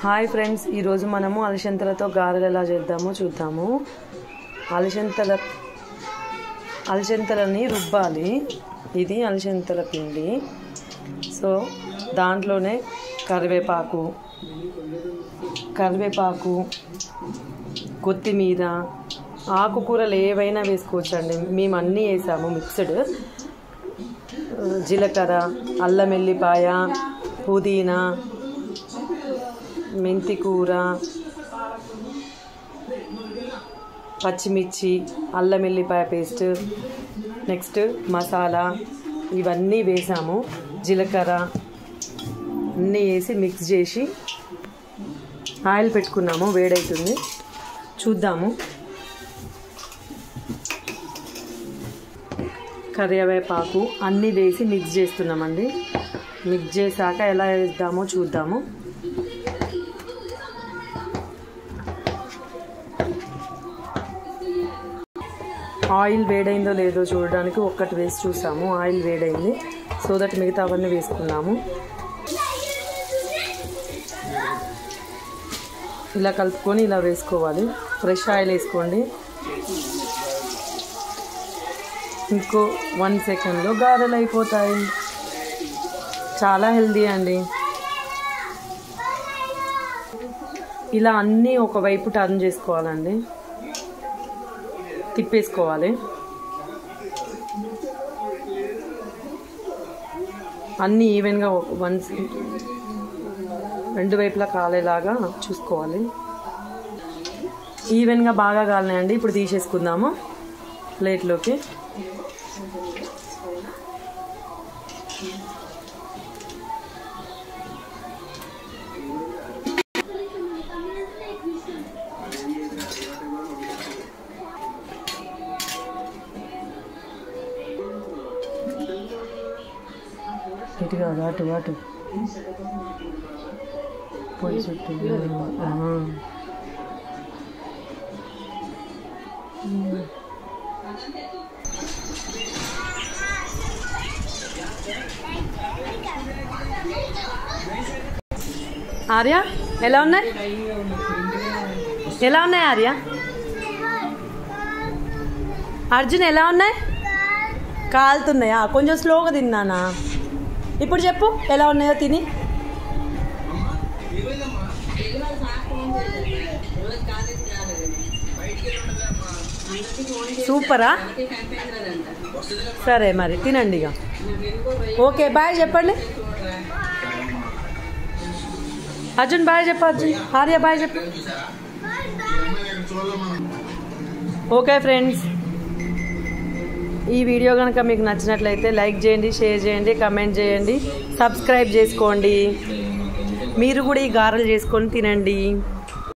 Hi friends, ఈరోజు మనము అలసందలతో గారెలు ఎలా చేద్దామో చూద్దాము. అలసందలని రుబ్బాలి. ఇది అలసందల పిండి. సో దాంట్లోనే కరివేపాకు, కొత్తిమీర, ఆకుకూరలు ఏవైనా వేసుకోవచ్చండి. మేము అన్నీ వేసాము మిక్స్డ్. జీలకర్ర, అల్లం వెల్లిపాయ, పుదీనా, మెంతి కూర, పచ్చిమిర్చి, అల్లం వెల్లిపాయ పేస్ట్, నెక్స్ట్ మసాలా ఇవన్నీ వేసాము. జీలకర్ర అన్నీ వేసి మిక్స్ చేసి ఆయిల్ పెట్టుకున్నాము. వేడవుతుంది, చూద్దాము. కరివేపాకు అన్నీ వేసి మిక్స్ చేస్తున్నామండి. మిక్స్ చేశాక ఎలా వేద్దామో చూద్దాము. ఆయిల్ వేడైందో లేదో చూడడానికి ఒక్కటి వేసి చూసాము. ఆయిల్ వేడైంది. సో దట్ మిగతా అవన్నీ వేసుకున్నాము. ఇలా కలుపుకొని ఇలా వేసుకోవాలి. ఫ్రెష్ ఆయిల్ వేసుకోండి. ఇంకో 1 సెకండ్లో గారెలు అయిపోతాయి. చాలా హెల్దీ అండి. ఇలా అన్నీ ఒకవైపు టర్న్ చేసుకోవాలండి. తిప్పేసుకోవాలి. అన్నీ ఈవెన్గా రెండు వైపులా కాలేలాగా చూసుకోవాలి. ఈవెన్గా బాగా కాలినాయండి. ఇప్పుడు తీసేసుకుందాము ప్లేట్లోకి. ఇటు కాదు, అటు అటు పొడి చుట్టూ. ఆర్య ఎలా ఉన్నాయి? ఆర్య, అర్జున్ ఎలా ఉన్నాయి? కాలుతున్నాయా? కొంచెం స్లోగా తిన్నానా? ఇప్పుడు చెప్పు ఎలా ఉన్నాయో తిని. సూపరా? సరే మరి తినండి ఇక. ఓకే, బాయ్ చెప్పండి. అర్జున్ బాయ్ చెప్పు. అర్జున్, ఆర్య బాయ్ చెప్పు. ఓకే ఫ్రెండ్స్, ఈ వీడియో కనుక మీకు నచ్చినట్లయితే లైక్ చేయండి, షేర్ చేయండి, కమెంట్ చేయండి, సబ్స్క్రైబ్ చేసుకోండి. మీరు కూడా ఈ గారెలు చేసుకొని తినండి.